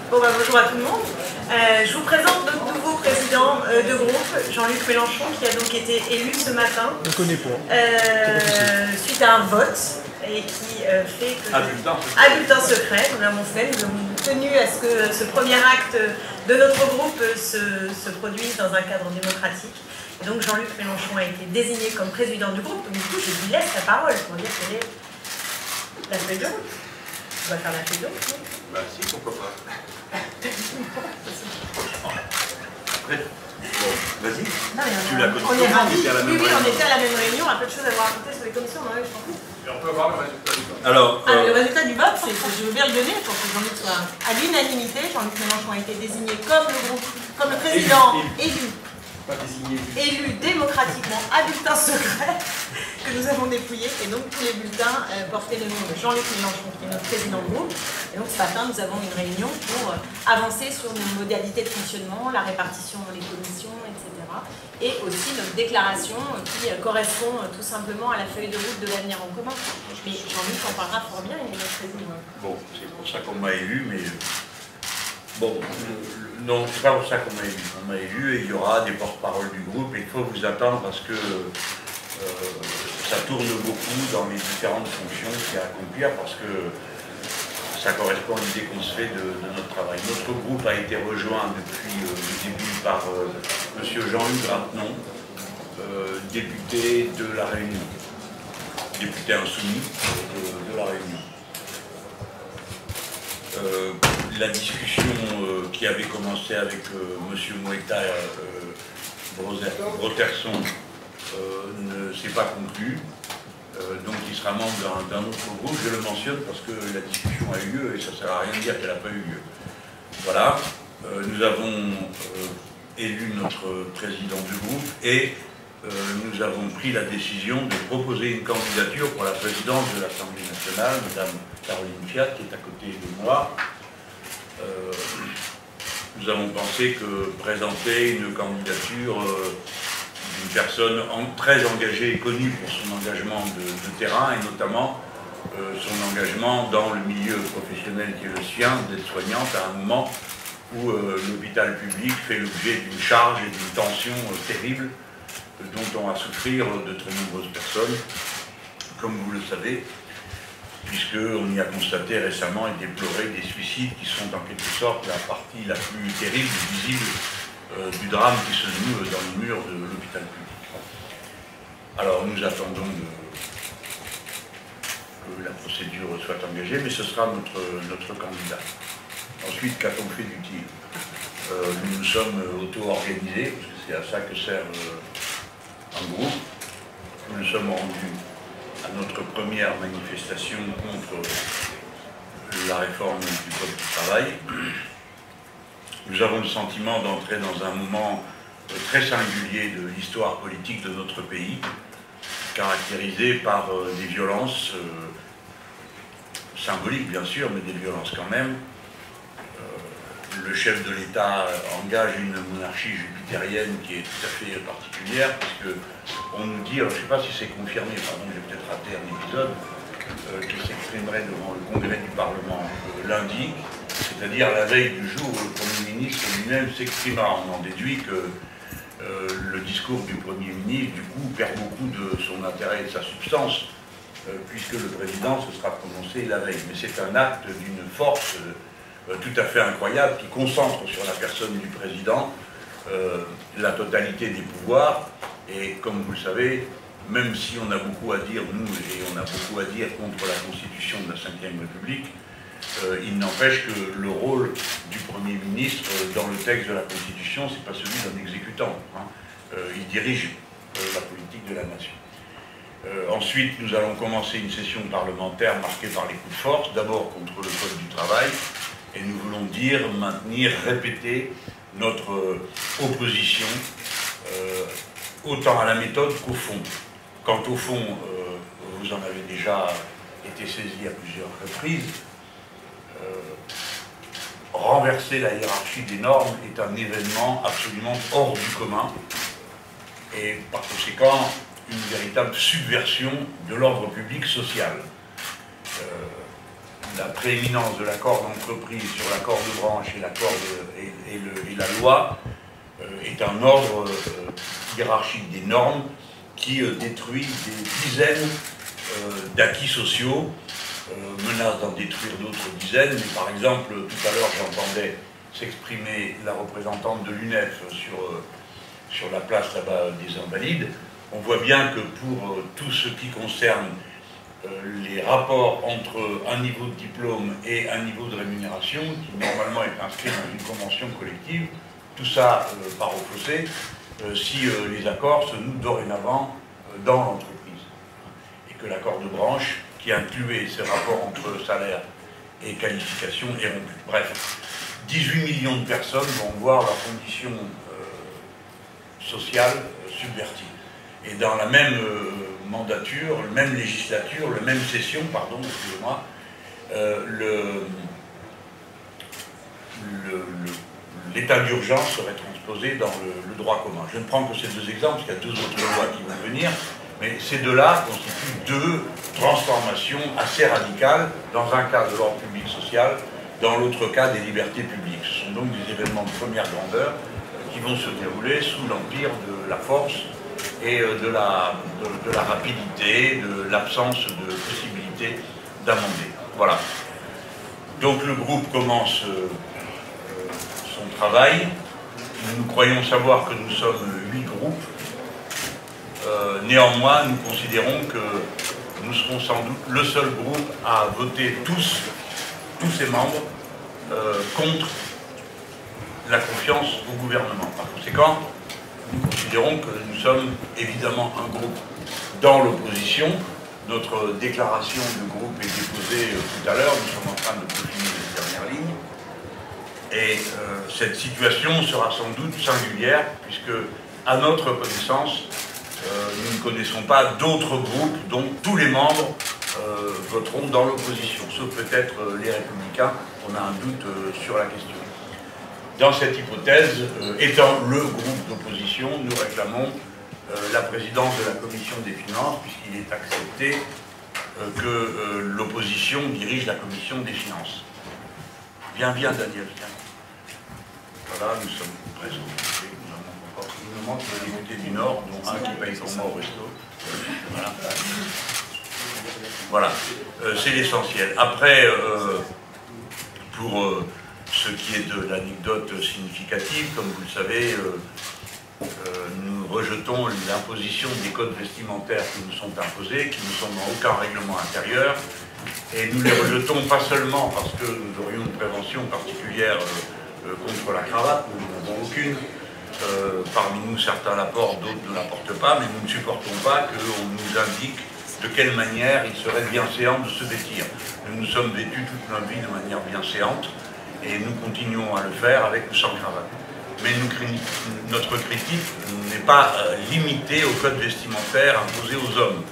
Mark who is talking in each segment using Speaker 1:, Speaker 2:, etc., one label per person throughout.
Speaker 1: Bon, bonjour à tout le monde. Je vous présente notre nouveau président de groupe, Jean-Luc Mélenchon, qui a donc été élu ce matin.
Speaker 2: On ne connaît pas.
Speaker 1: Suite à un vote et qui fait que... À bulletin secret, nous l'avons fait. Nous avons tenu à ce que ce premier acte de notre groupe se produise dans un cadre démocratique. Et donc Jean-Luc Mélenchon a été désigné comme président du groupe. Donc du coup, je lui laisse la parole pour dire quelle est la feuille de route. On va faire la feuille de route.
Speaker 3: Bah si, pourquoi pas. Après, bon, vas-y. Tu la connais.
Speaker 1: On est ravis. Oui, on était à la même réunion, un peu de choses à vous raconter sur les commissions, non, je t'en prie.
Speaker 3: Et on peut voir le résultat du vote.
Speaker 1: Alors, le résultat du vote, c'est que je veux bien le donner pour que Jean-Luc soit à l'unanimité. Jean-Luc Mélenchon a été désigné comme le président élu démocratiquement à bulletin secret que nous avons dépouillé, et donc tous les bulletins portaient le nom de Jean-Luc Mélenchon, qui est notre président de groupe. Et donc ce matin, nous avons une réunion pour avancer sur nos modalités de fonctionnement, la répartition dans les commissions, etc. Et aussi notre déclaration qui correspond tout simplement à la feuille de route de l'avenir en commun. Mais Jean-Luc en parlera fort bien, il est notre président.
Speaker 3: Bon, c'est pour ça qu'on m'a élu, mais... Bon, non, c'est pas pour ça qu'on m'a élu. On m'a élu et il y aura des porte-paroles du groupe et il faut vous attendre parce que ça tourne beaucoup dans les différentes fonctions qu'il y a à accomplir parce que ça correspond à l'idée qu'on se fait de notre travail. Notre groupe a été rejoint depuis le début par M. Jean-Luc Grantenon, député de La Réunion, député insoumis de La Réunion. La discussion qui avait commencé avec M. Moïta Broterson ne s'est pas conclue, donc il sera membre d'un autre groupe. Je le mentionne parce que la discussion a eu lieu et ça ne sert à rien de dire qu'elle n'a pas eu lieu. Voilà, nous avons élu notre président du groupe et nous avons pris la décision de proposer une candidature pour la présidence de l'Assemblée nationale, Mme Caroline Fiat, qui est à côté de moi. Nous avons pensé que présenter une candidature d'une personne très engagée et connue pour son engagement de terrain, et notamment son engagement dans le milieu professionnel qui est le sien, d'être soignante, à un moment où l'hôpital public fait l'objet d'une charge et d'une tension terrible, dont on va souffrir de très nombreuses personnes, comme vous le savez, puisqu'on y a constaté récemment et déploré des suicides qui sont en quelque sorte la partie la plus terrible, visible du drame qui se joue dans les murs de l'hôpital public. Alors nous attendons que la procédure soit engagée, mais ce sera notre candidat. Ensuite, qu'a-t-on fait d'utile? Nous nous sommes auto-organisés, parce que c'est à ça que sert un groupe. Nous nous sommes rendus à notre première manifestation contre la réforme du Code du travail. Nous avons le sentiment d'entrer dans un moment très singulier de l'histoire politique de notre pays, caractérisé par des violences symboliques bien sûr, mais des violences quand même. Le chef de l'État engage une monarchie jupitérienne qui est tout à fait particulière, puisque on nous dit, alors je ne sais pas si c'est confirmé, pardon, j'ai peut-être raté un épisode, qui s'exprimerait devant le Congrès du Parlement lundi, c'est-à-dire la veille du jour où le Premier ministre lui-même s'exprimera. On en déduit que le discours du Premier ministre, du coup, perd beaucoup de son intérêt et de sa substance, puisque le Président se sera prononcé la veille. Mais c'est un acte d'une force tout à fait incroyable qui concentre sur la personne du Président la totalité des pouvoirs. Et comme vous le savez, même si on a beaucoup à dire, nous, et on a beaucoup à dire contre la Constitution de la Ve République, il n'empêche que le rôle du Premier ministre dans le texte de la Constitution, c'est pas celui d'un exécutant. Hein. Il dirige la politique de la nation. Ensuite, nous allons commencer une session parlementaire marquée par les coups de force, d'abord contre le Code du travail, et nous voulons dire, maintenir, répéter notre opposition autant à la méthode qu'au fond. Quant au fond, vous en avez déjà été saisi à plusieurs reprises. Renverser la hiérarchie des normes est un événement absolument hors du commun et par conséquent une véritable subversion de l'ordre public social. la prééminence de l'accord d'entreprise sur l'accord de branche et l'accord et la loi est un ordre hiérarchique des normes qui détruit des dizaines d'acquis sociaux, menace d'en détruire d'autres dizaines. Mais par exemple, tout à l'heure, j'entendais s'exprimer la représentante de l'UNEF sur la place là-bas des Invalides. On voit bien que pour tout ce qui concerne les rapports entre un niveau de diplôme et un niveau de rémunération, qui normalement est inscrit dans une convention collective, tout ça part au fossé si les accords se nouent dorénavant dans l'entreprise. Et que l'accord de branche, qui incluait ces rapports entre salaire et qualification, est rompu. Bref, 18 millions de personnes vont voir leurs conditions sociales subverties. Et dans la même mandature, la même législature, la même session, pardon, excusez-moi, l'état d'urgence serait transposé dans le droit commun. Je ne prends que ces deux exemples, parce qu'il y a deux autres lois qui vont venir, mais ces deux-là constituent deux transformations assez radicales, dans un cas de l'ordre public social, dans l'autre cas des libertés publiques. Ce sont donc des événements de première grandeur qui vont se dérouler sous l'empire de la force et de la rapidité, de l'absence de possibilité d'amender. Voilà. Donc le groupe commence son travail. Nous croyons savoir que nous sommes 8 groupes. Néanmoins, nous considérons que nous serons sans doute le seul groupe à voter tous ses membres contre la confiance au gouvernement. Par conséquent, nous considérons que nous sommes évidemment un groupe dans l'opposition. Notre déclaration de groupe est déposée tout à l'heure, nous sommes en train de peaufiner les dernières lignes. Et cette situation sera sans doute singulière, puisque, à notre connaissance, nous ne connaissons pas d'autres groupes dont tous les membres voteront dans l'opposition, sauf peut-être les Républicains, on a un doute sur la question. Dans cette hypothèse, étant le groupe d'opposition, nous réclamons la présidence de la Commission des Finances, puisqu'il est accepté que l'opposition dirige la Commission des Finances. Viens, Daniel, viens. Voilà, nous sommes très occupés. Il nous manque le député du Nord, dont un qui paye pour moi au resto. Voilà. Voilà, c'est l'essentiel. Après, pour ce qui est de l'anecdote significative, comme vous le savez, nous rejetons l'imposition des codes vestimentaires qui nous sont imposés, qui ne sont dans aucun règlement intérieur, et nous les rejetons pas seulement parce que nous aurions une prévention particulière contre la cravate, nous n'en avons aucune. Parmi nous, certains la portent, d'autres ne la portent pas, mais nous ne supportons pas qu'on nous indique de quelle manière il serait bienséant de se vêtir. Nous nous sommes vêtus toute notre vie de manière bienséante, et nous continuons à le faire avec ou sans cravate. Mais notre critique n'est pas limitée au code vestimentaire imposé aux hommes.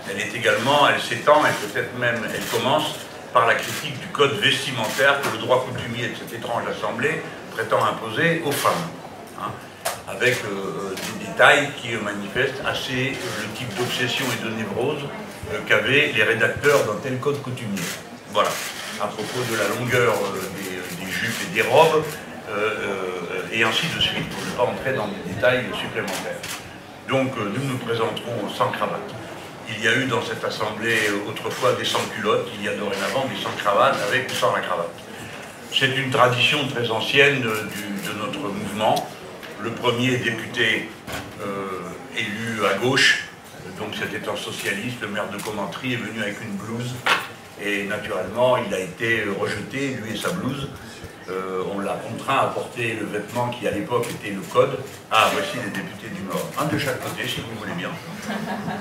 Speaker 3: Elle est également, elle s'étend, et peut-être même elle commence par la critique du code vestimentaire que le droit coutumier de cette étrange assemblée prétend imposer aux femmes. Hein, avec des détails qui manifestent assez le type d'obsession et de névrose qu'avaient les rédacteurs d'un tel code coutumier. Voilà, à propos de la longueur des jupes et des robes, et ainsi de suite, pour ne pas entrer dans des détails supplémentaires. Donc nous nous présenterons sans cravate. Il y a eu dans cette assemblée autrefois des sans-culottes, il y a dorénavant des sans-cravates avec ou sans la cravate. C'est une tradition très ancienne de notre mouvement. Le premier député élu à gauche, donc c'était un socialiste, le maire de Commentry, est venu avec une blouse, et naturellement il a été rejeté, lui et sa blouse. On l'a contraint à porter le vêtement qui à l'époque était le code. Ah, voici les députés du Nord. Un de chaque côté, si vous voulez bien.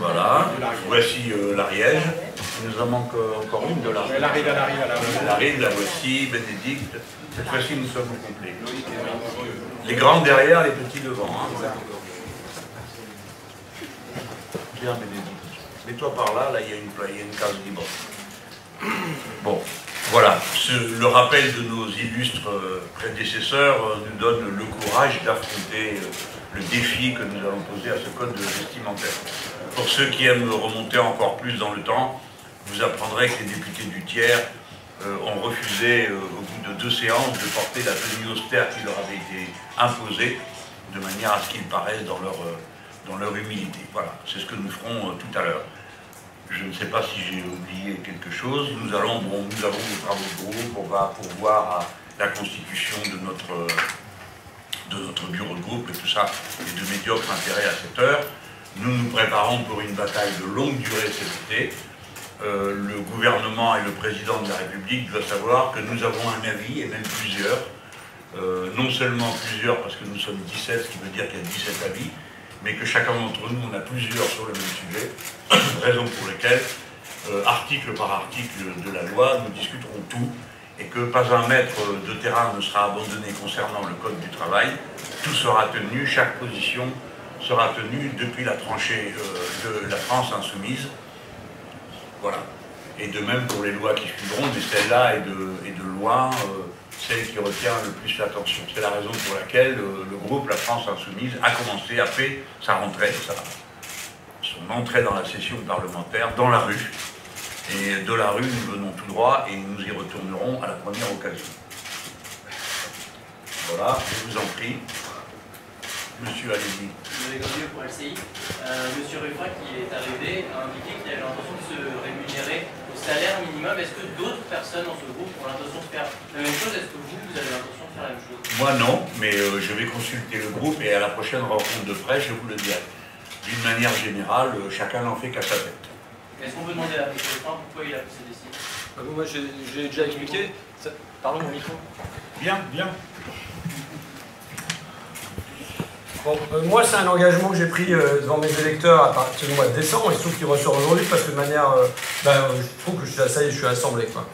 Speaker 3: Voilà, voici l'Ariège. Il nous en manque encore une de l'Ariège. Elle arrive, la voici, Bénédicte. Cette fois-ci, nous sommes au complet. Les grands derrière, les petits devant. Hein. Bien, Bénédicte. Mets-toi par là, il y a une case libre. Bon, voilà. Le rappel de nos illustres prédécesseurs nous donne le courage d'affronter le défi que nous allons poser à ce code vestimentaire. Pour ceux qui aiment remonter encore plus dans le temps, vous apprendrez que les députés du tiers ont refusé, au bout de 2 séances, de porter la tenue austère qui leur avait été imposée, de manière à ce qu'ils paraissent dans leur humilité. Voilà, c'est ce que nous ferons tout à l'heure. Je ne sais pas si j'ai oublié quelque chose. Nous avons des travaux de groupe, on va pourvoir à la constitution de notre bureau de groupe et tout ça est de médiocre intérêt à cette heure. Nous nous préparons pour une bataille de longue durée cet été. Le gouvernement et le président de la République doivent savoir que nous avons un avis, et même plusieurs. Non seulement plusieurs parce que nous sommes 17, ce qui veut dire qu'il y a 17 avis, mais que chacun d'entre nous en a plusieurs sur le même sujet, raison pour laquelle, article par article de la loi, nous discuterons tout, et que pas un mètre de terrain ne sera abandonné concernant le Code du travail. Tout sera tenu, chaque position sera tenue depuis la tranchée de la France insoumise. Voilà. Et de même pour les lois qui suivront, mais celle-là est de loin celle qui retient le plus l'attention. C'est la raison pour laquelle le groupe La France Insoumise a commencé, a fait sa rentrée, son entrée dans la session parlementaire, dans la rue. Et de la rue, nous venons tout droit et nous y retournerons à la première occasion. Voilà, je vous en prie. Monsieur, allez-y.
Speaker 2: Pour LCI. Monsieur Ruffin, qui est arrivé, a indiqué qu'il avait l'intention de se rémunérer au salaire minimum. Est-ce que d'autres personnes dans ce groupe ont l'intention de faire la même chose? Est-ce que vous avez l'intention de faire la même chose?
Speaker 3: Moi non, mais je vais consulter le groupe et à la prochaine rencontre de presse, je vous le dirai. D'une manière générale, chacun n'en fait qu'à sa tête.
Speaker 2: Est-ce qu'on peut demander à M. Ruffin pourquoi il a pris cette décision?
Speaker 4: Moi, j'ai déjà expliqué. Pardon, mon micro.
Speaker 3: Bien, bien.
Speaker 5: Bon, moi, c'est un engagement que j'ai pris devant mes électeurs à partir du mois de décembre. Il se trouve qu'il ressort aujourd'hui parce que de manière... je trouve que ça y est, je suis assemblé, quoi.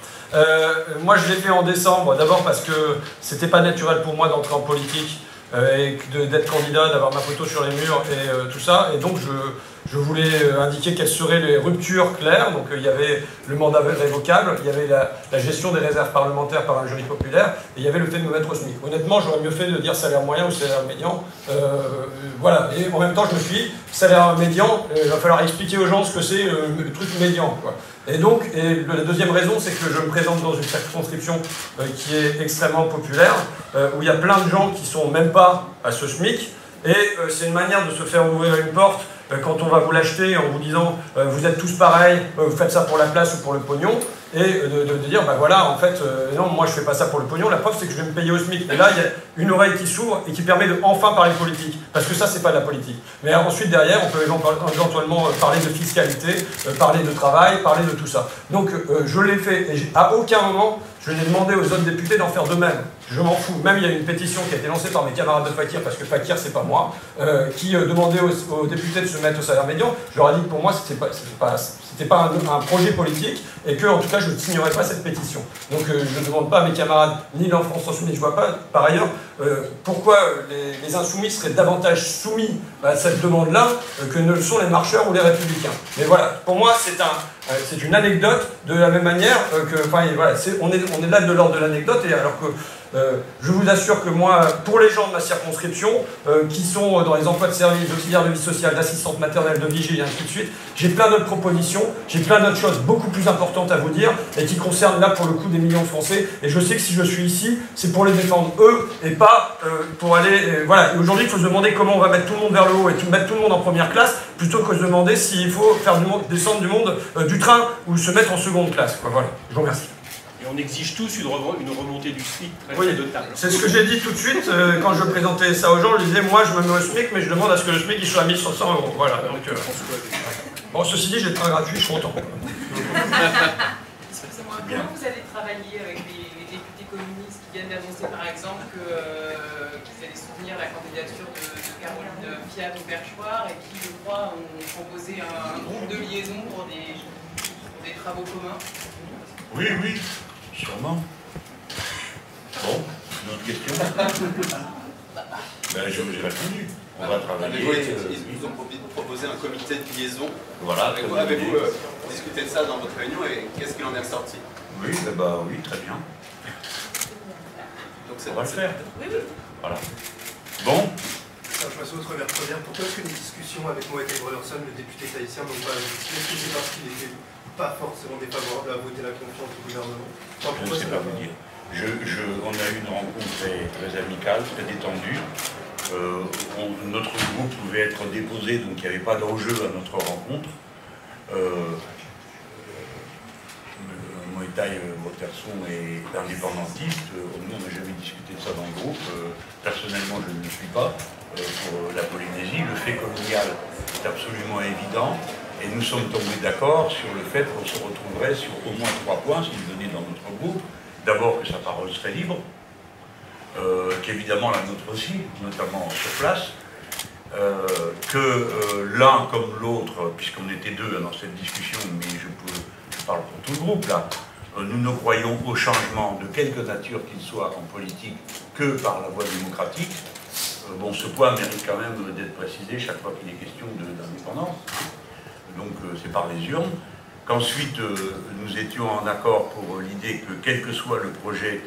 Speaker 5: Moi, je l'ai fait en décembre, d'abord parce que c'était pas naturel pour moi d'entrer en politique et d'être candidat, d'avoir ma photo sur les murs et tout ça. Et donc, je voulais indiquer quelles seraient les ruptures claires. Donc, il y avait le mandat révocable, il y avait la gestion des réserves parlementaires par un jury populaire, et il y avait le fait de me mettre au SMIC. Honnêtement, j'aurais mieux fait de dire salaire moyen ou salaire médian. Voilà. Et en même temps, je me suis dit, salaire médian, il va falloir expliquer aux gens ce que c'est le truc médian, quoi. Et donc, la deuxième raison, c'est que je me présente dans une circonscription qui est extrêmement populaire, où il y a plein de gens qui sont même pas à ce SMIC, et c'est une manière de se faire ouvrir une porte quand on va vous l'acheter en vous disant vous êtes tous pareils, vous faites ça pour la place ou pour le pognon, et de dire bah voilà, en fait, non, moi je fais pas ça pour le pognon, la preuve c'est que je vais me payer au SMIC. Et là, il y a une oreille qui s'ouvre et qui permet de enfin parler politique, parce que ça c'est pas de la politique. Mais ensuite derrière, on peut éventuellement parler de fiscalité, parler de travail, parler de tout ça. Donc je l'ai fait, et à aucun moment je n'ai demandé aux autres députés d'en faire de même. Je m'en fous. Même il y a une pétition qui a été lancée par mes camarades de Fakir, parce que Fakir c'est pas moi, qui demandait aux députés de se mettre au salaire médian. Je leur ai dit que pour moi c'était pas un projet politique, et que en tout cas je ne signerai pas cette pétition. Donc je ne demande pas à mes camarades ni dans France Insoumise, je vois pas par ailleurs pourquoi les insoumis seraient davantage soumis à cette demande-là que ne le sont les marcheurs ou les républicains. Mais voilà, pour moi c'est une anecdote, de la même manière que, enfin voilà, on est là de l'ordre de l'anecdote, et alors que je vous assure que moi, pour les gens de ma circonscription, qui sont dans les emplois de service, d'auxiliaires de vie sociale, d'assistantes maternelles, de vigile et ainsi de suite, j'ai plein d'autres propositions, j'ai plein d'autres choses beaucoup plus importantes à vous dire, et qui concernent là pour le coup des millions de Français, et je sais que si je suis ici, c'est pour les défendre eux, et pas pour aller... voilà, et aujourd'hui il faut se demander comment on va mettre tout le monde vers le haut, et mettre tout le monde en première classe, plutôt que de se demander s'il faut faire descendre du monde du train, ou se mettre en seconde classe, quoi. Voilà, je vous remercie.
Speaker 4: Et on exige tous une remontée du SMIC
Speaker 5: Oui,
Speaker 4: de table.
Speaker 5: c'est ce que j'ai dit tout de suite quand je présentais ça aux gens. Je disais, moi je me mets au SMIC, mais je demande à ce que le SMIC il soit à 1500 €. Voilà. Donc, bon, ceci dit, j'ai très gratuit, je suis content.
Speaker 6: Excusez-moi, comment vous allez travailler avec les députés communistes qui viennent d'annoncer par exemple qu'ils allaient soutenir la candidature de Caroline Fiat au Perchoir, et qui, je crois, ont proposé un groupe de liaison pour des travaux communs?
Speaker 3: Oui, oui, sûrement. Bon, une autre question? Ben, je vous ai répondu. On va travailler.
Speaker 7: Ils nous ont proposé un comité de liaison.
Speaker 3: Voilà.
Speaker 7: Avez-vous discuté de ça dans votre réunion, et qu'est-ce qu'il en est ressorti?
Speaker 3: Oui, bah oui, très bien.
Speaker 7: Donc
Speaker 3: on va le faire.
Speaker 6: Oui, oui.
Speaker 3: Voilà. Bon.
Speaker 8: Je passe au travers première. Pourquoi est-ce que les discussions avec Mohamed Brotherson, le député tahitien, n'ont pas abouti? Est-ce que c'est parce qu'il était pas forcément défavorables à voter la confiance du gouvernement. Enfin,
Speaker 3: Je ne sais pas vous dire. On a eu une rencontre très amicale, très détendue. Notre groupe pouvait être déposé, donc il n'y avait pas d'enjeu à notre rencontre. Moïtaï Boterson est indépendantiste. Nous, on n'a jamais discuté de ça dans le groupe. Personnellement, je ne le suis pas pour la Polynésie. Le fait colonial est absolument évident. Et nous sommes tombés d'accord sur le fait qu'on se retrouverait sur au moins 3 points, s'il venait dans notre groupe. D'abord, que sa parole serait libre, qu'évidemment la nôtre aussi, notamment sur place, que l'un comme l'autre, puisqu'on était deux dans cette discussion, mais je parle pour tout le groupe là, nous ne croyons au changement de quelque nature qu'il soit en politique que par la voie démocratique. Bon, ce point mérite quand même d'être précisé chaque fois qu'il est question d'indépendance. Donc c'est par les urnes. Qu'ensuite nous étions en accord pour l'idée que quel que soit le projet,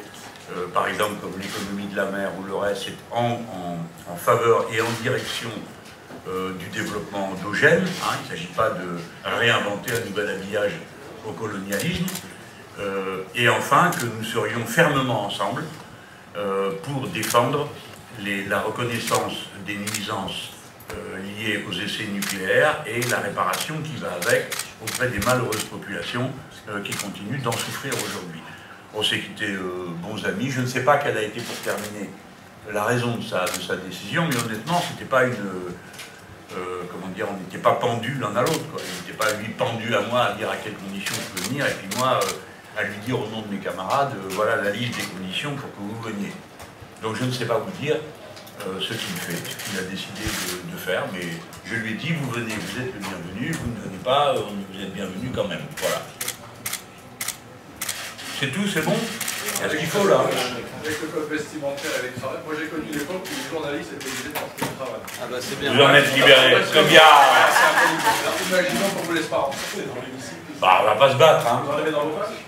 Speaker 3: par exemple comme l'économie de la mer ou le reste, c'est en faveur et en direction du développement endogène. Hein, il ne s'agit pas de réinventer un nouvel habillage au colonialisme. Et enfin que nous serions fermement ensemble pour défendre la reconnaissance des nuisances liées aux essais nucléaires et la réparation qui va avec auprès des malheureuses populations qui continuent d'en souffrir aujourd'hui. On s'est quittés bons amis. Je ne sais pas quelle a été pour terminer la raison de sa décision, mais honnêtement, c'était pas une... comment dire, on n'était pas pendus l'un à l'autre. Il n'était pas lui pendu à moi à dire à quelles conditions je peux venir, et puis moi à lui dire au nom de mes camarades, voilà la liste des conditions pour que vous veniez. Donc je ne sais pas vous dire ce qu'il fait, ce qu'il a décidé de faire, mais je lui ai dit, vous venez, vous êtes le bienvenu, vous ne venez pas, vous êtes bienvenu quand même. Voilà. C'est tout, c'est bon? Il y a ce qu'il faut là.
Speaker 9: Avec le code vestimentaire et les travail, moi j'ai connu l'époque où les journalistes étaient obligés de porter le travail.
Speaker 4: Ah bah c'est bien.
Speaker 3: Vous en êtes libéré, très bien.
Speaker 9: Imaginons qu'on ne vous laisse pas rentrer dans l'hémicycle.
Speaker 3: Bah, on va pas se battre, hein.
Speaker 9: Vous arrivez dans vos poches?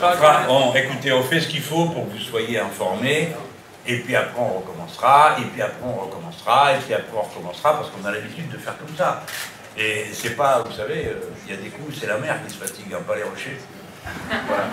Speaker 3: Enfin, bon, écoutez, on fait ce qu'il faut pour que vous soyez informés, et puis après on recommencera, et puis après on recommencera, et puis après on recommencera, parce qu'on a l'habitude de faire comme ça. Et c'est pas, vous savez, il y a des coups, c'est la mer qui se fatigue, hein, pas les rochers. Voilà.